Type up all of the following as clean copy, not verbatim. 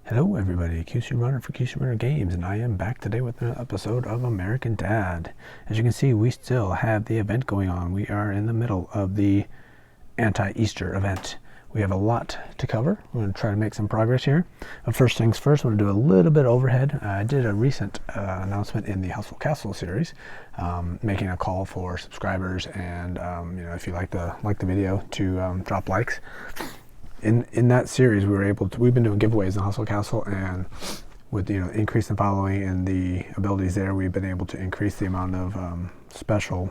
Hello everybody, QC Runner for QC Runner Games, and I am back today with an episode of American Dad. As you can see, we still have the event going on. We are in the middle of the anti-Easter event. We have a lot to cover. We're going to try to make some progress here. But first things first, I'm going to do a little bit overhead. I did a recent announcement in the Hustle Castle series, making a call for subscribers and if you like the video, to drop likes. In that series, we've been doing giveaways in Hustle Castle, and with increase in following and the abilities there, we've been able to increase the amount of special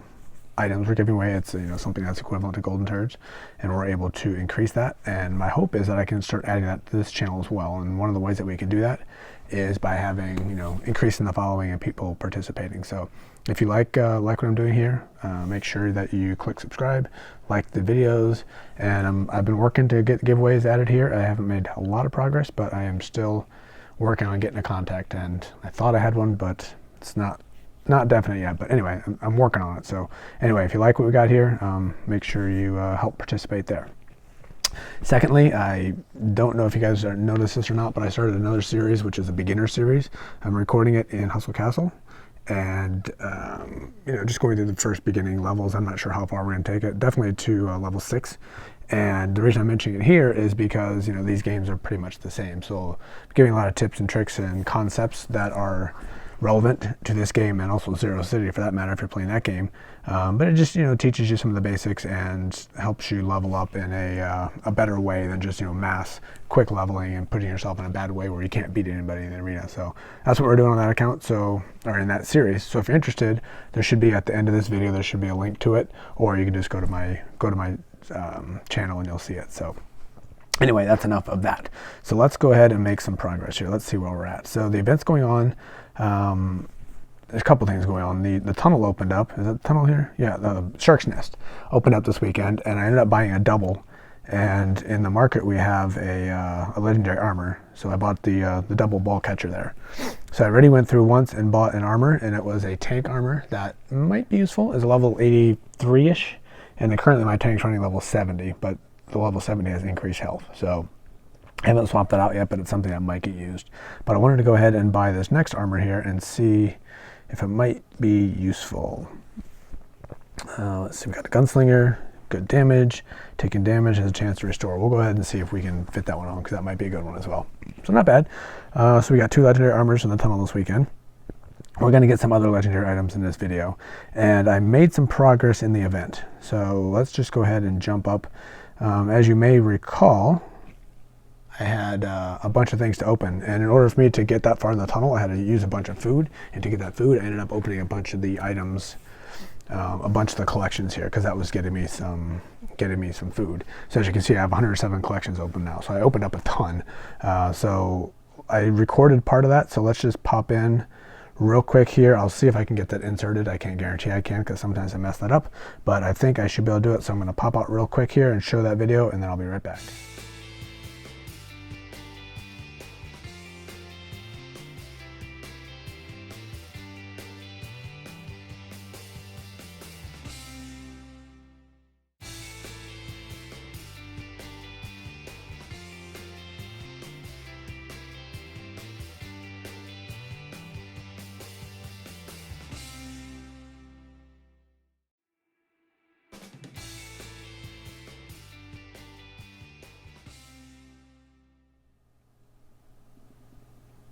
items we're giving away. It's something that's equivalent to golden turds, and we're able to increase that. And my hope is that I can start adding that to this channel as well. And one of the ways that we can do that is by having increasing the following and people participating. So if you like what I'm doing here, make sure that you click subscribe, like the videos, and I've been working to get giveaways added here. I haven't made a lot of progress, but I am still working on getting a contact, and I thought I had one, but it's not definite yet. But anyway, I'm working on it. So anyway, if you like what we got here, make sure you help participate there. Secondly, I don't know if you guys noticed this or not, but I started another series, which is a beginner series. I'm recording it in Hustle Castle, and just going through the first beginning levels. I'm not sure how far we're going to take it. Definitely to level 6. And the reason I'm mentioning it here is because these games are pretty much the same. So I'm giving a lot of tips and tricks and concepts that are relevant to this game, and also Zero City for that matter if you're playing that game. But it just teaches you some of the basics and helps you level up in a better way than just mass quick leveling and putting yourself in a bad way where you can't beat anybody in the arena. So that's what we're doing on that account, or in that series. So if you're interested, there should be at the end of this video, there should be a link to it, or you can just go to my channel and you'll see it. So anyway, that's enough of that. So let's go ahead and make some progress here. Let's see where we're at. So the event's going on. There's a couple things going on. The tunnel opened up. Is that the tunnel here? Yeah, the Shark's Nest opened up this weekend, and I ended up buying a double. And in the market, we have a legendary armor. So I bought the double ball catcher there. So I already went through once and bought an armor, and it was a tank armor that might be useful. It's a level 83-ish, and then currently my tank's running level 70, but the level 70 has increased health. So I haven't swapped that out yet, but it's something that might get used. But I wanted to go ahead and buy this next armor here and see if it might be useful. Let's see, we got a gunslinger, good damage, taking damage, has a chance to restore. We'll go ahead and see if we can fit that one on, because that might be a good one as well. So not bad. So we got 2 legendary armors in the tunnel this weekend. We're going to get some other legendary items in this video. And I made some progress in the event. So let's just go ahead and jump up. As you may recall, I had a bunch of things to open, and in order for me to get that far in the tunnel, I had to use a bunch of food, and to get that food, I ended up opening a bunch of the items, a bunch of the collections here, because that was getting me some food. So as you can see, I have 107 collections open now, so I opened up a ton. So I recorded part of that, so let's just pop in real quick here. I'll see if I can get that inserted. I can't guarantee I can, because sometimes I mess that up, but I think I should be able to do it. So I'm going to pop out real quick here and show that video, and then I'll be right back.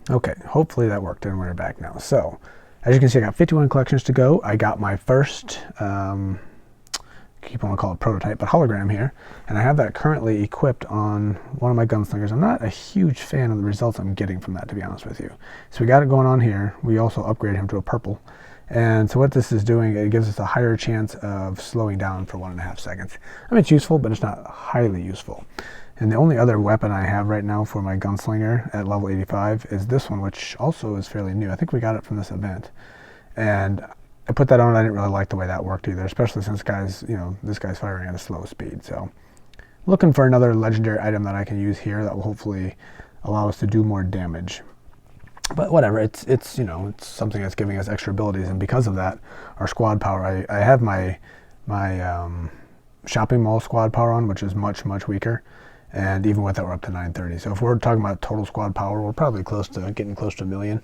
Okay, hopefully that worked, and we're back now. So, as you can see, I got 51 collections to go. I got my first, keep on calling it prototype, but hologram here, and I have that currently equipped on one of my gunslingers. I'm not a huge fan of the results I'm getting from that, to be honest with you. So we got it going on here. We also upgraded him to a purple. And so what this is doing, it gives us a higher chance of slowing down for 1.5 seconds. I mean, it's useful, but it's not highly useful. And the only other weapon I have right now for my gunslinger at level 85 is this one, which also is fairly new. I think we got it from this event. And I put that on, I didn't really like the way that worked either, especially since this guy's firing at a slow speed. So looking for another legendary item that I can use here that will hopefully allow us to do more damage. But whatever, it's something that's giving us extra abilities, and because of that, our squad power, I have my shopping mall squad power on, which is much weaker. And even with that, we're up to 930. So if we're talking about total squad power, we're probably getting close to 1 million.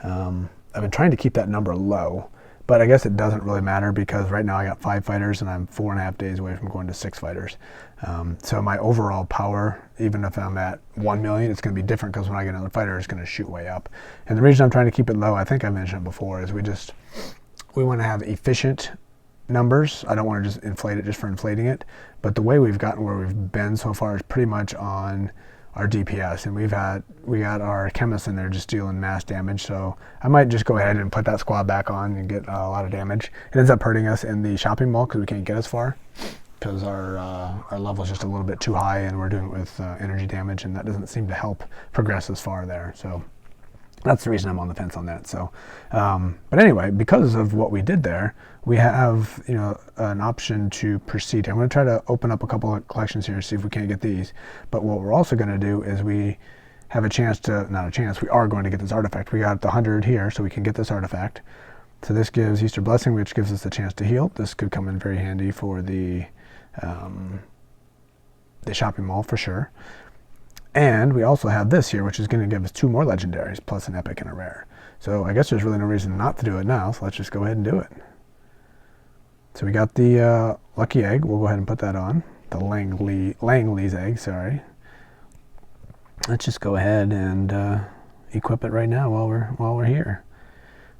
I've been trying to keep that number low, but I guess it doesn't really matter because right now I got 5 fighters and I'm 4.5 days away from going to 6 fighters. So my overall power, even if I'm at 1 million, it's going to be different because when I get another fighter, it's going to shoot way up. And the reason I'm trying to keep it low, I think I mentioned it before, is we want to have efficient numbers. I don't want to just inflate it just for inflating it, but the way we've gotten where we've been so far is pretty much on our DPS, and we got our chemists in there just dealing mass damage. So I might just go ahead and put that squad back on and get a lot of damage. It ends up hurting us in the shopping mall because we can't get as far because our level is just a little bit too high, and we're doing it with energy damage, and that doesn't seem to help progress as far there. So that's the reason I'm on the fence on that. So, but anyway, because of what we did there, we have, an option to proceed. I'm going to try to open up a couple of collections here, see if we can't get these. But what we're also going to do is we have we are going to get this artifact. We got the 100 here, so we can get this artifact. So this gives Easter Blessing, which gives us the chance to heal. This could come in very handy for the shopping mall for sure. And we also have this here, which is going to give us 2 more legendaries, plus an epic and a rare. So I guess there's really no reason not to do it now, so let's just go ahead and do it. So we got the lucky egg. We'll go ahead and put that on. The Langley's egg, sorry. Let's just go ahead and equip it right now while we're here.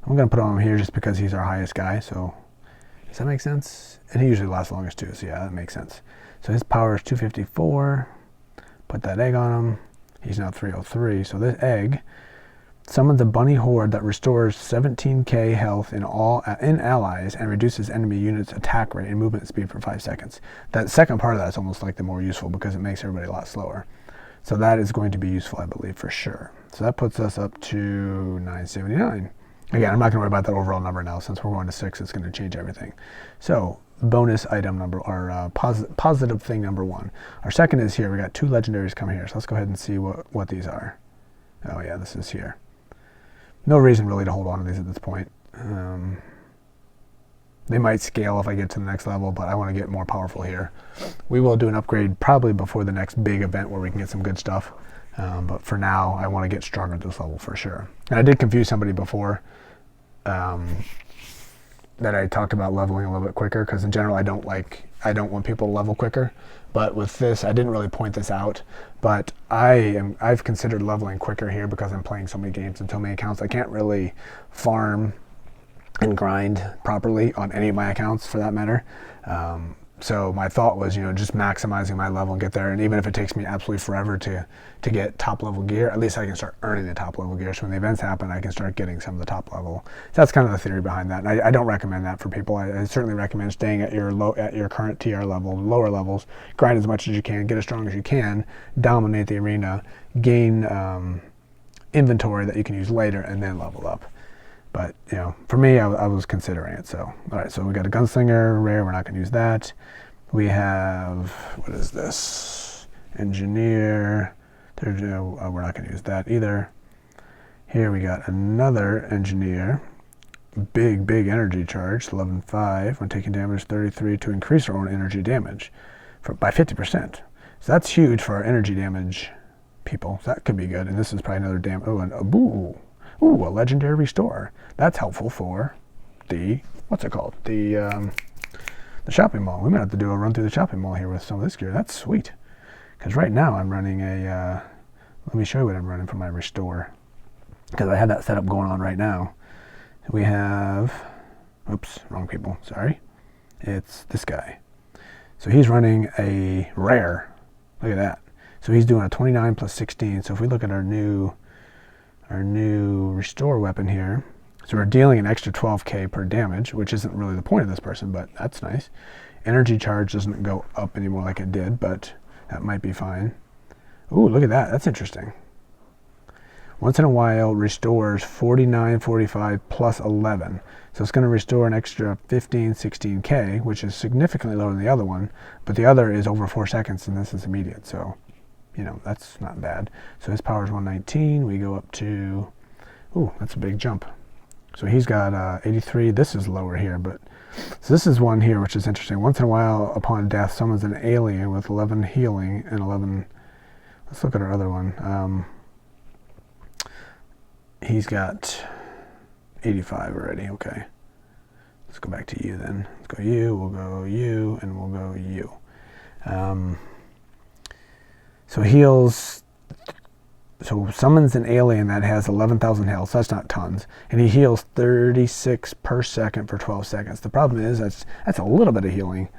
I'm going to put him here just because he's our highest guy, so does that make sense? And he usually lasts longest too, so yeah, that makes sense. So his power is 254. Put that egg on him. He's now 303. So this egg summons a bunny horde that restores 17k health in allies and reduces enemy units' attack rate and movement speed for 5 seconds. That second part of that is almost like the more useful because it makes everybody a lot slower. So that is going to be useful, I believe, for sure. So that puts us up to 979. Again, I'm not going to worry about that overall number now. Since we're going to 6, it's going to change everything. So bonus item number, or positive thing number 1. Our second is here. We got 2 legendaries coming here. So let's go ahead and see what these are. Oh yeah, this is here. No reason really to hold on to these at this point. They might scale if I get to the next level, but I want to get more powerful here. We will do an upgrade probably before the next big event where we can get some good stuff. But for now, I want to get stronger at this level for sure. And I did confuse somebody before that I talked about leveling a little bit quicker, because in general I don't want people to level quicker. But with this, I didn't really point this out, but I've considered leveling quicker here because I'm playing so many games and so many accounts. I can't really farm and grind properly on any of my accounts for that matter. So my thought was, just maximizing my level and get there. And even if it takes me absolutely forever to get top level gear, at least I can start earning the top level gear. So when the events happen, I can start getting some of the top level. So that's kind of the theory behind that. And I don't recommend that for people. I certainly recommend staying at your current TR level, lower levels, grind as much as you can, get as strong as you can, dominate the arena, gain inventory that you can use later, and then level up. But, for me, I was considering it. So, all right, so we got a gunslinger, rare, we're not going to use that. We have, what is this? Engineer. We're not going to use that either. Here we got another engineer. Big energy charge, 11.5. When taking damage, 33 to increase our own energy damage by 50%. So that's huge for our energy damage people. So that could be good. And this is probably another a legendary restore. That's helpful for the, what's it called? The shopping mall. We might have to do a run through the shopping mall here with some of this gear. That's sweet. Because right now I'm running let me show you what I'm running for my restore. Because I have that setup going on right now. We have, oops, wrong people, sorry. It's this guy. So he's running a rare. Look at that. So he's doing a 29 plus 16. So if we look at our new restore weapon here, so we're dealing an extra 12k per damage, which isn't really the point of this person, but that's nice. Energy charge doesn't go up anymore like it did, but that might be fine. Ooh, look at that. That's interesting. Once in a while, restores 49, 45 plus 11. So it's going to restore an extra 15, 16k, which is significantly lower than the other one, but the other is over 4 seconds, and this is immediate. So, that's not bad. So his power is 119. We go up to, ooh, that's a big jump. So he's got 83. This is lower here, but so this is one here, which is interesting. Once in a while, upon death, summons an alien with 11 healing and 11 Let's look at our other one. He's got 85 already. Okay. Let's go back to you then. Let's go you, we'll go you, and we'll go you. So heals, so summons an alien that has 11,000 health, so that's not tons. And he heals 36 per second for 12 seconds. The problem is that's a little bit of healing,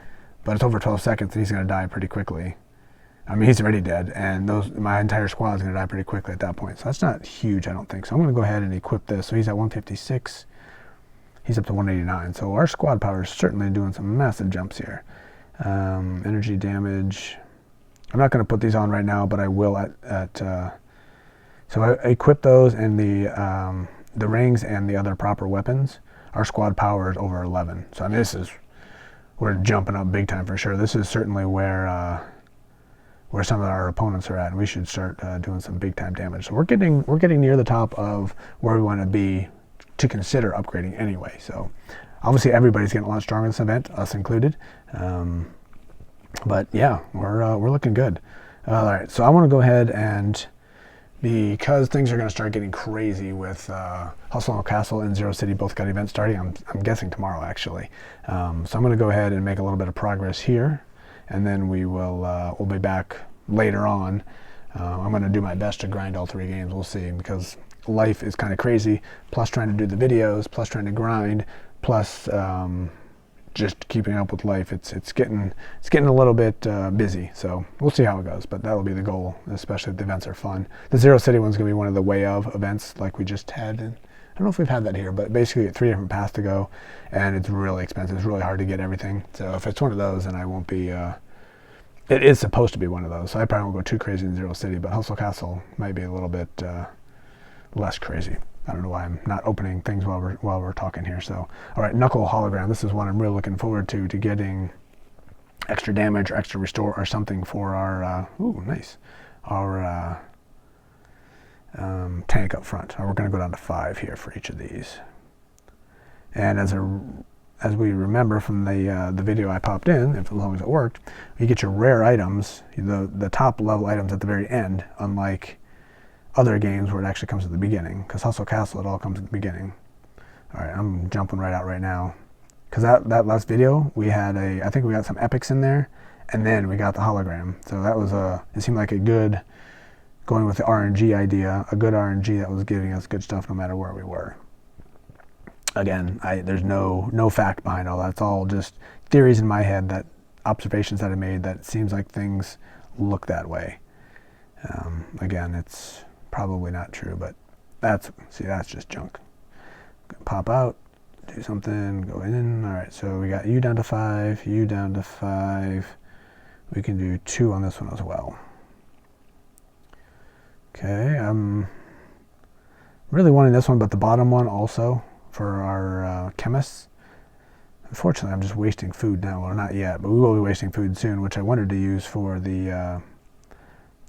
but it's over 12 seconds and he's going to die pretty quickly. I mean, he's already dead, and my entire squad is going to die pretty quickly at that point. So that's not huge, I don't think. So I'm going to go ahead and equip this. So he's at 156. He's up to 189. So our squad power is certainly doing some massive jumps here. Energy damage. I'm not going to put these on right now, but I will so I equip those and the rings and the other proper weapons. Our squad power is over 11. So I mean, we're jumping up big time for sure. This is certainly where some of our opponents are at, and we should start doing some big time damage. So we're getting near the top of where we want to be to consider upgrading anyway. So obviously everybody's getting a lot stronger in this event, us included. But yeah, we're looking good. All right, so I want to go ahead and, because things are going to start getting crazy with Hustle and Castle and Zero City both got events starting. I'm guessing tomorrow actually. So I'm going to go ahead and make a little bit of progress here, and then we'll be back later on. I'm going to do my best to grind all 3 games. We'll see, because life is kind of crazy. Plus trying to do the videos, plus trying to grind, plus just keeping up with life. It's getting a little bit busy. So we'll see how it goes, but that'll be the goal, especially if the events are fun. The Zero City one's going to be one of the way of events like we just had. And I don't know if we've had that here, but basically 3 different paths to go, and it's really expensive. It's really hard to get everything. So if it's one of those, then I won't be. It is supposed to be one of those, so I probably won't go too crazy in Zero City, but Hustle Castle might be a little bit less crazy. I don't know why I'm not opening things while we're talking here. So, all right, Knuckle Hologram. This is one I'm really looking forward to getting extra damage or extra restore or something for our nice, our tank up front. We're going to go down to 5 here for each of these. And as we remember from the video I popped in, if as long as it worked, you get your rare items, the top level items at the very end, unlike other games where it actually comes at the beginning. Because Hustle Castle, it all comes at the beginning. All right, I'm jumping right out right now. Because that last video, we had I think we got some epics in there, and then we got the hologram. So that was it seemed like a good, going with the RNG idea, a good RNG that was giving us good stuff no matter where we were. Again, there's no fact behind all that. It's all just theories in my head, that observations that I made, that it seems like things look that way. Again, it's probably not true, but that's just junk. Pop out, do something, go in. All right, so we got you down to 5, you down to 5. We can do 2 on this one as well. Okay, I'm really wanting this one, but the bottom one also for our chemists. Unfortunately, I'm just wasting food now. Well, not yet, but we will be wasting food soon, which I wanted to use for the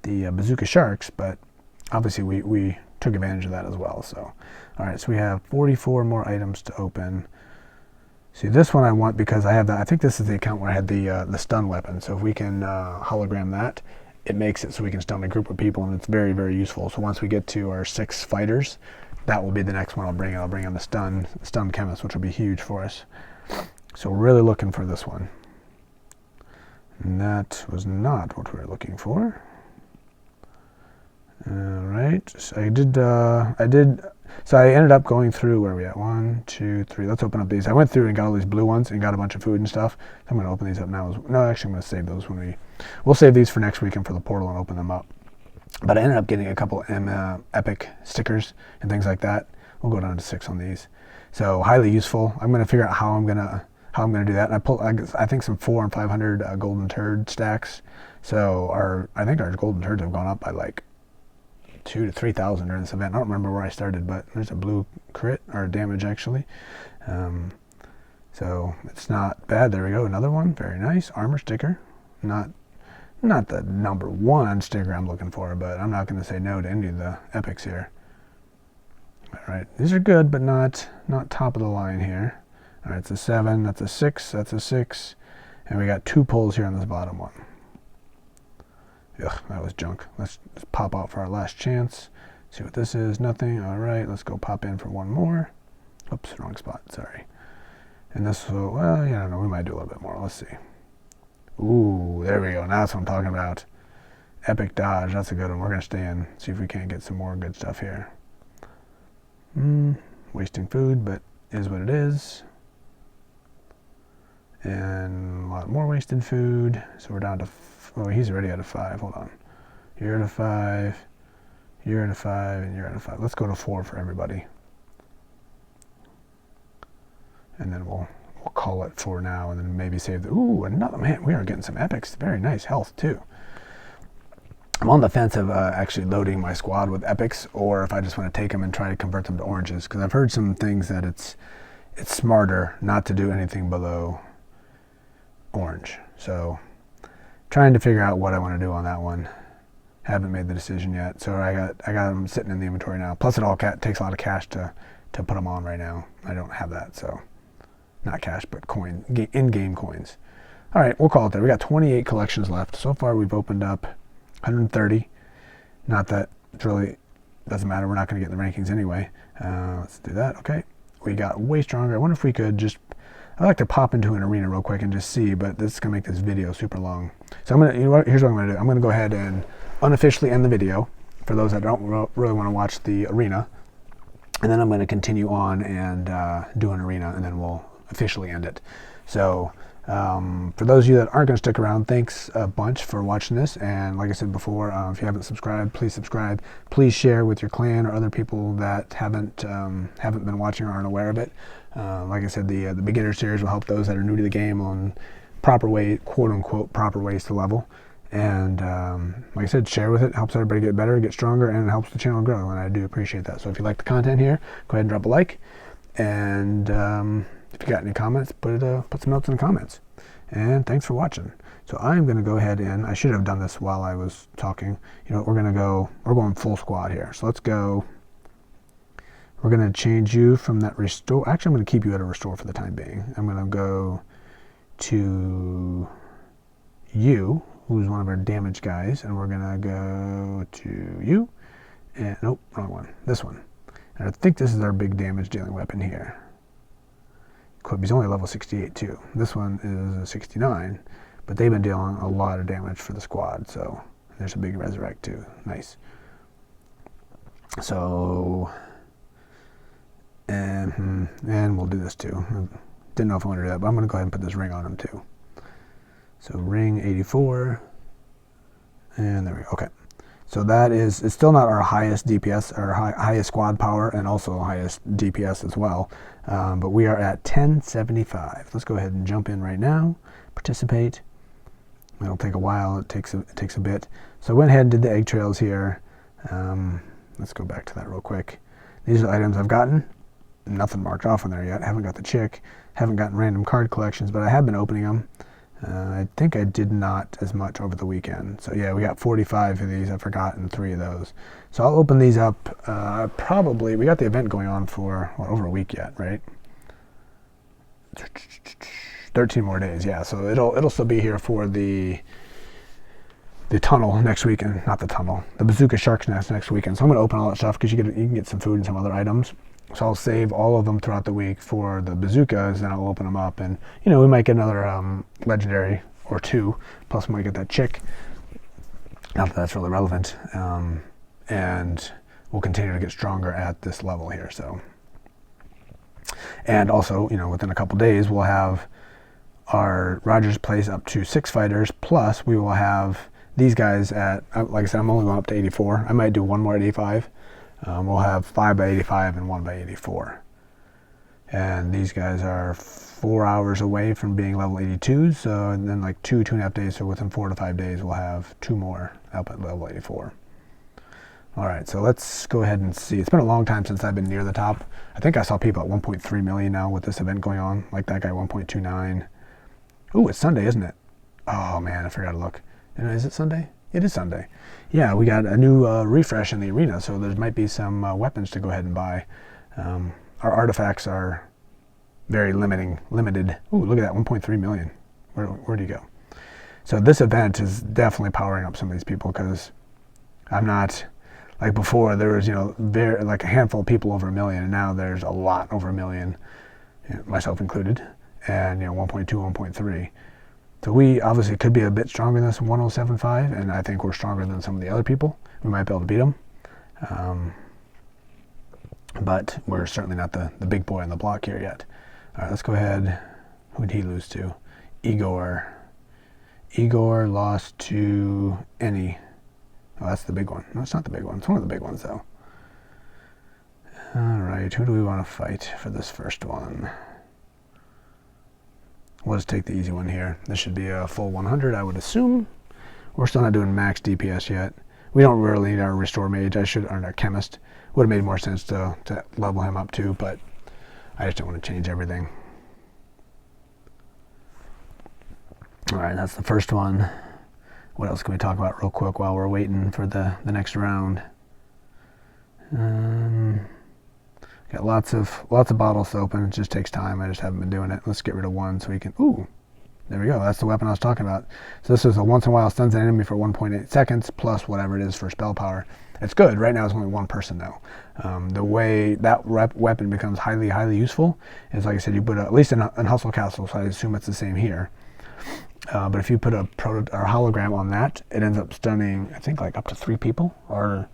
bazooka sharks, but obviously we took advantage of that as well. So, all right, so we have 44 more items to open. See, this one I want because I have that. I think this is the account where I had the stun weapon. So if we can hologram that, it makes it so we can stun a group of people, and it's very, very useful. So once we get to our 6 fighters, that will be the next one I'll bring in. I'll bring in the stun chemist, which will be huge for us. So we're really looking for this one. And that was not what we were looking for. All right, so I did. So I ended up going through, where are we at? 1, 2, 3. Let's open up these. I went through and got all these blue ones and got a bunch of food and stuff. So I'm going to open these up now. No, actually, I'm going to save those we'll save these for next week and for the portal and open them up. But I ended up getting a couple epic stickers and things like that. We'll go down to 6 on these. So highly useful. I'm going to figure out how I'm going to do that. And I pulled, I think, some 400 and 500 golden turd stacks. So I think our golden turds have gone up by like 2,000 to 3,000 during this event. I don't remember where I started, but there's a blue crit, or damage actually. So it's not bad. There we go, another one. Very nice. Armor sticker. Not the number 1 sticker I'm looking for, but I'm not going to say no to any of the epics here. All right, these are good, but not top of the line here. All right, it's a 7, that's a 6, that's a 6, and we got 2 pulls here on this bottom one. Ugh, that was junk. Let's pop out for our last chance. See what this is. Nothing. All right, let's go pop in for one more. Oops, wrong spot. Sorry. And this will, well, yeah, I don't know. We might do a little bit more. Let's see. Ooh, there we go. Now that's what I'm talking about. Epic dodge. That's a good one. We're going to stay in. See if we can't get some more good stuff here. Wasting food, but is what it is. And a lot more wasted food. So we're down to, oh, he's already out of 5. Hold on. You're at a 5. You're at a 5, and you're at a 5. Let's go to 4 for everybody. And then we'll call it for now, and then maybe save the, ooh, another, man, we are getting some epics. Very nice health, too. I'm on the fence of actually loading my squad with epics, or if I just want to take them and try to convert them to oranges, because I've heard some things that it's smarter not to do anything below orange. So trying to figure out what I want to do on that one. Haven't made the decision yet. So I got them sitting in the inventory now. Plus it all takes a lot of cash to put them on right now. I don't have that, so not cash, but coin, in-game coins. All right, we'll call it there. We got 28 collections left. So far we've opened up 130. Not that it really doesn't matter. We're not going to get in the rankings anyway. Let's do that. Okay. We got way stronger. I wonder if we could just, I'd like to pop into an arena real quick and just see, but this is going to make this video super long. So I'm going to, you know what, here's what I'm going to do. I'm going to go ahead and unofficially end the video for those that don't really want to watch the arena. And then I'm going to continue on and do an arena, and then we'll officially end it. So for those of you that aren't going to stick around, thanks a bunch for watching this. And like I said before, if you haven't subscribed, please subscribe. Please share with your clan or other people that haven't been watching or aren't aware of it. Like I said, the beginner series will help those that are new to the game on proper way, quote unquote, proper ways to level. And like I said, share with it. It helps everybody get better, get stronger, and it helps the channel grow. And I do appreciate that. So if you like the content here, go ahead and drop a like. And if you got any comments, put some notes in the comments. And thanks for watching. So I'm going to go ahead and, I should have done this while I was talking. You know, we're going full squad here. So let's go. We're going to change you from that restore. Actually, I'm going to keep you at a restore for the time being. I'm going to go to you, who's one of our damage guys, and we're going to go to you. And nope, wrong one. This one. And I think this is our big damage dealing weapon here. He's only level 68 too. This one is a 69, but they've been dealing a lot of damage for the squad. So there's a big resurrect too. Nice. So and we'll do this too. Didn't know if I wanted to do that, but I'm going to go ahead and put this ring on him too. So ring 84, and there we go. Okay. So that is, it's still not our highest DPS, our highest squad power, and also highest DPS as well. But we are at 1075. Let's go ahead and jump in right now, participate. It'll take a while, it takes a bit. So I went ahead and did the egg trails here. Let's go back to that real quick. These are the items I've gotten. Nothing marked off on there yet. Haven't got the chick, haven't gotten random card collections, but I have been opening them. I think I did not as much over the weekend. So yeah, we got 45 of these. I've forgotten 3 of those. So I'll open these up. Probably, we got the event going on for over a week yet, right? 13 more days, yeah. So it'll still be here for the tunnel next weekend. Not the tunnel, the Bazooka Shark's Nest next weekend. So I'm going to open all that stuff because you can get some food and some other items. So I'll save all of them throughout the week for the bazookas, and I'll open them up, and you know, we might get another legendary or 2. Plus, we might get that chick. Not that that's really relevant, and we'll continue to get stronger at this level here. So, and also, you know, within a couple days, we'll have our Rogers Place up to 6 fighters. Plus, we will have these guys at, like I said, I'm only going up to 84. I might do one more at 85. We'll have 5 by 85 and 1 by 84. And these guys are 4 hours away from being level 82. So, and then like 2.5 days. So within 4 to 5 days, we'll have 2 more up at level 84. All right, so let's go ahead and see. It's been a long time since I've been near the top. I think I saw people at 1.3 million now with this event going on. Like that guy, 1.29. Ooh, it's Sunday, isn't it? Oh man, I forgot to look. Is it Sunday? It is Sunday. Yeah, we got a new refresh in the arena, so there might be some weapons to go ahead and buy. Our artifacts are very limited. Ooh, look at that, 1.3 million. Where'd he go? So this event is definitely powering up some of these people, because I'm not, like before there was, very, like a handful of people over 1 million, and now there's a lot over 1 million, myself included, and 1.2, 1.3. So we obviously could be a bit stronger than this 1075, and I think we're stronger than some of the other people. We might be able to beat them. But we're certainly not the big boy on the block here yet. All right, let's go ahead. Who'd he lose to? Igor. Igor lost to any. Oh, that's the big one. No, it's not the big one. It's one of the big ones, though. All right, who do we want to fight for this first one? We'll just take the easy one here. This should be a full 100, I would assume. We're still not doing max DPS yet. We don't really need our restore mage. Or our chemist. Would have made more sense to level him up too, but I just don't want to change everything. All right, that's the first one. What else can we talk about real quick while we're waiting for the next round? Got lots of bottles to open. It just takes time. I just haven't been doing it. Let's get rid of one so we can. Ooh, there we go. That's the weapon I was talking about. So this is a once in a while stuns an enemy for 1.8 seconds plus whatever it is for spell power. It's good. Right now it's only one person though. The way that weapon becomes highly useful is, like I said, you put at least in Hustle Castle, so I assume it's the same here. But if you put a hologram on that, it ends up stunning, I think, like up to 3 people. Or,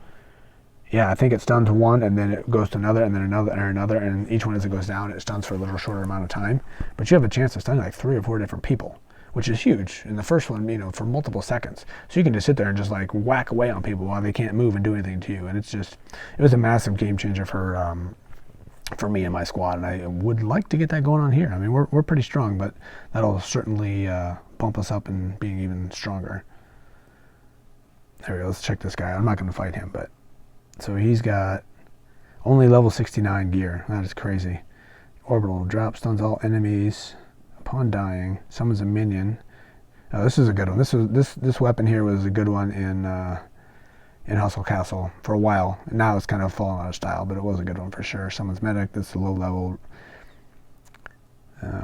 yeah, I think it stuns one, and then it goes to another, and then another, and each one as it goes down, it stuns for a little shorter amount of time. But you have a chance to stun like 3 or 4 different people, which is huge. In the first one, for multiple seconds. So you can just sit there and just like whack away on people while they can't move and do anything to you. And it was a massive game changer for me and my squad, and I would like to get that going on here. I mean, we're pretty strong, but that'll certainly bump us up in being even stronger. There we go. Let's check this guy. I'm not going to fight him, but so he's got only level 69 gear. That is crazy. Orbital drop stuns all enemies upon dying. Summons a minion. Oh, this is a good one. This weapon here was a good one in Hustle Castle for a while. Now it's kind of fallen out of style, but it was a good one for sure. Summons medic. That's a low level.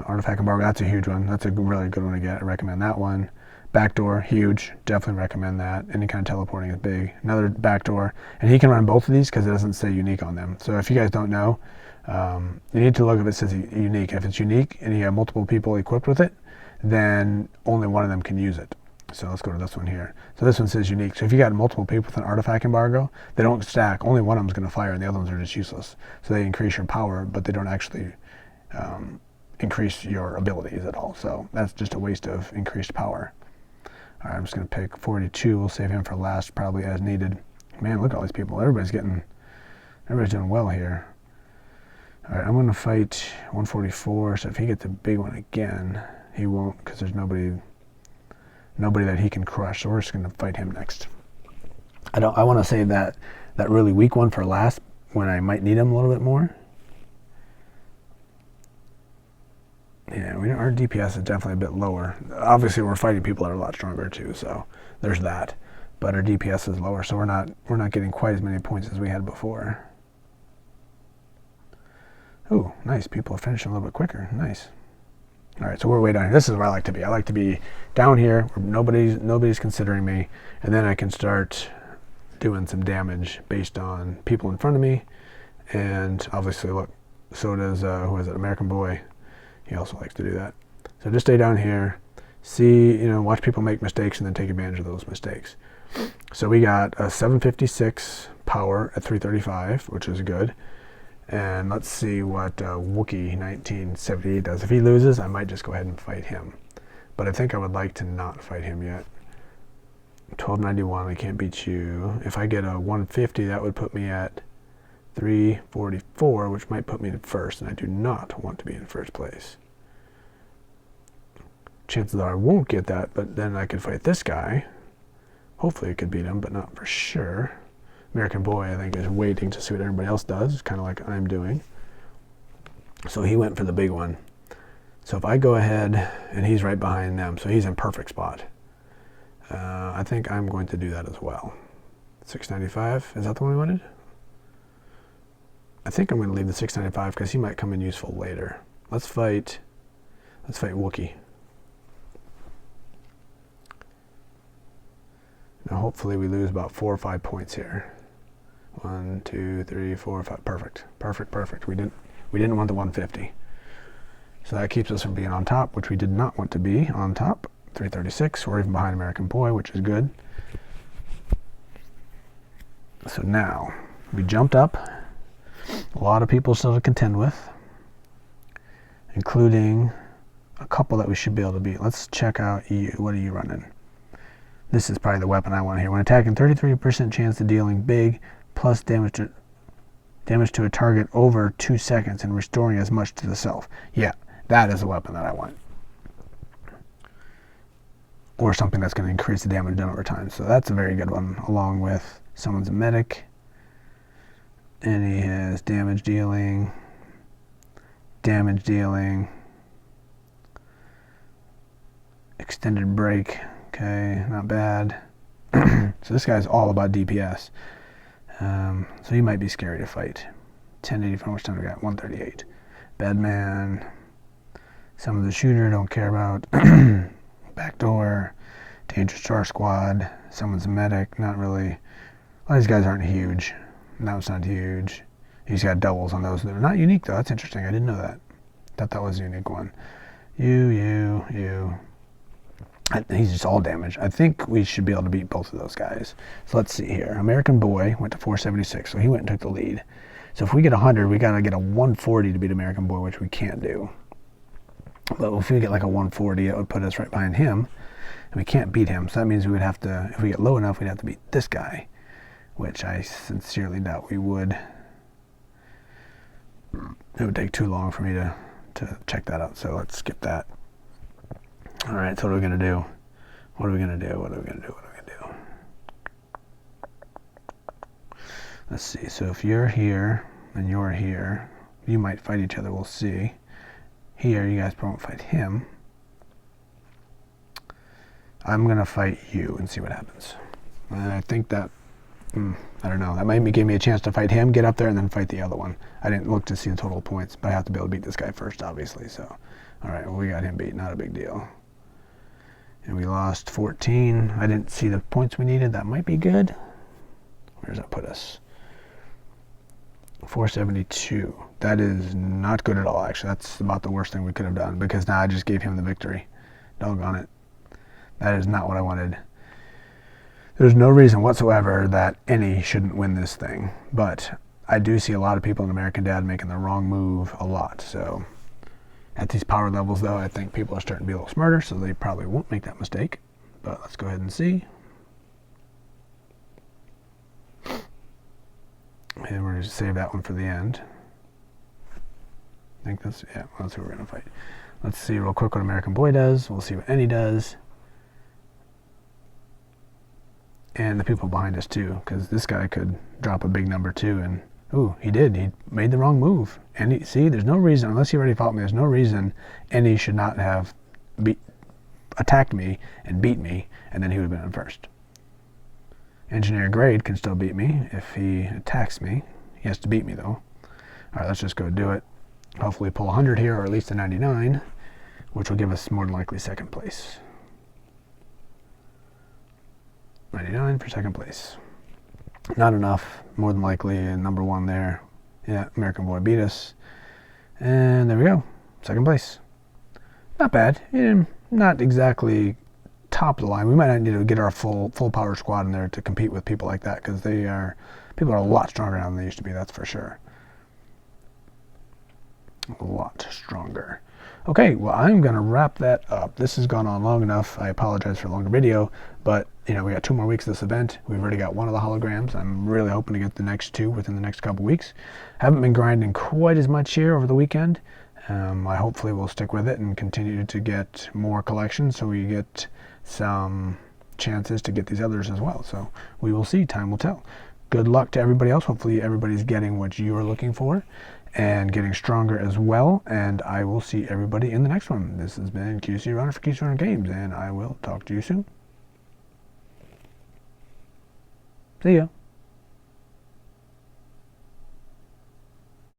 Artifact embargo. That's a huge one. That's a really good one to get. I recommend that one. Backdoor, huge. Definitely recommend that. Any kind of teleporting is big. Another backdoor, and he can run both of these because it doesn't say unique on them. So if you guys don't know, you need to look if it says unique. If it's unique and you have multiple people equipped with it, then only one of them can use it. So let's go to this one here. So this one says unique. So if you got multiple people with an artifact embargo, they don't stack. Only one of them is going to fire, and the other ones are just useless. So they increase your power, but they don't actually increase your abilities at all. So that's just a waste of increased power. All right, I'm just going to pick 42. We'll save him for last, probably as needed. Man, look at all these people. Everybody's doing well here. All right, I'm going to fight 144. So if he gets a big one again, he won't, because there's nobody that he can crush. So we're just going to fight him next. I want to save that really weak one for last, when I might need him a little bit more. Yeah, our DPS is definitely a bit lower. Obviously, we're fighting people that are a lot stronger too, so there's that. But our DPS is lower, so we're not getting quite as many points as we had before. Ooh, nice. People are finishing a little bit quicker. Nice. All right, so we're way down here. This is where I like to be. I like to be down here where nobody's considering me, and then I can start doing some damage based on people in front of me. And obviously, look, so does who is it? American Boy. He also likes to do that. So just stay down here, see, watch people make mistakes, and then take advantage of those mistakes. So we got a 756 power at 335, which is good. And let's see what Wookie 1978 does. If he loses, I might just go ahead and fight him. But I think I would like to not fight him yet. 1291, I can't beat you. If I get a 150, that would put me at 344, which might put me in first, and I do not want to be in first place. Chances are I won't get that, but then I could fight this guy. Hopefully I could beat him, but not for sure. American Boy, I think, is waiting to see what everybody else does, kind of like I'm doing. So he went for the big one. So if I go ahead, and he's right behind them, so he's in perfect spot. I think I'm going to do that as well. 695, is that the one we wanted? I think I'm going to leave the 695 because he might come in useful later. Let's fight Wookie. Now hopefully we lose about 4 or 5 points here. 1, 2, 3, 4, 5. Perfect. Perfect, perfect. We didn't want the 150. So that keeps us from being on top, which we did not want to be on top. 336. We're even behind American Boy, which is good. So now we jumped up. A lot of people still to contend with, including a couple that we should be able to beat. Let's check out you. What are you running? This is probably the weapon I want here. When attacking, 33% chance of dealing big plus damage to a target over 2 seconds and restoring as much to the self. Yeah, that is the weapon that I want. Or something that's going to increase the damage done over time. So that's a very good one, along with someone's a medic. And he has damage dealing, extended break. Okay, not bad. So this guy's all about DPS. So he might be scary to fight. 1080, how much time we got? 138. Badman. Some of the shooter, don't care about. Backdoor. Dangerous Star Squad. Someone's a medic, not really. A lot of these guys aren't huge. That one's not huge. He's got doubles on those. They're not unique though. That's interesting. I didn't know that. Thought that was a unique one. You. He's just all damage. I think we should be able to beat both of those guys. So let's see here. American Boy went to 476, so he went and took the lead. So if we get 100, we got to get a 140 to beat American Boy, which we can't do. But if we get like a 140, it would put us right behind him, and we can't beat him. So that means we would have to, if we get low enough, we'd have to beat this guy, which I sincerely doubt we would. It would take too long for me to check that out, so let's skip that. All right, so what are we going to do? What are we going to do? Let's see. So if you're here and you're here, you might fight each other. We'll see. Here, you guys won't fight him. I'm going to fight you and see what happens. And I think that, I don't know. That might give me a chance to fight him, get up there, and then fight the other one. I didn't look to see the total points, but I have to be able to beat this guy first, obviously. So, all right, well, we got him beat. Not a big deal. And we lost 14. I didn't see the points we needed. That might be good. Where does that put us? 472. That is not good at all, actually. That's about the worst thing we could have done, because now I just gave him the victory. Doggone it. That is not what I wanted. There's no reason whatsoever that any shouldn't win this thing. But I do see a lot of people in American Dad making the wrong move a lot. So at these power levels, though, I think people are starting to be a little smarter, so they probably won't make that mistake. But let's go ahead and see. And we're going to save that one for the end. I think that's who we're going to fight. Let's see real quick what American Boy does. We'll see what Any does. And the people behind us, too, because this guy could drop a big number, too. And, ooh, he did. He made the wrong move. And see, there's no reason, unless he already fought me, there's no reason Any should not have attacked me and beat me, and then he would have been in first. Engineer Grade can still beat me if he attacks me. He has to beat me, though. All right, let's just go do it. Hopefully pull 100 here, or at least a 99, which will give us more than likely second place. 99 for second place. Not enough, more than likely, and number one there. Yeah, American Boy beat us. And there we go, second place. Not bad. Not exactly top of the line. We might not need to get our full power squad in there to compete with people like that, because people are a lot stronger now than they used to be, that's for sure. A lot stronger. Okay, well, I'm going to wrap that up. This has gone on long enough. I apologize for a longer video, but we got 2 more weeks of this event. We've already got one of the holograms. I'm really hoping to get the next 2 within the next couple weeks. Haven't been grinding quite as much here over the weekend. I hopefully will stick with it and continue to get more collections, so we get some chances to get these others as well. So we will see. Time will tell. Good luck to everybody else. Hopefully everybody's getting what you are looking for and getting stronger as well. And I will see everybody in the next one. This has been QC Runner for QC Runner Games, and I will talk to you soon. See ya.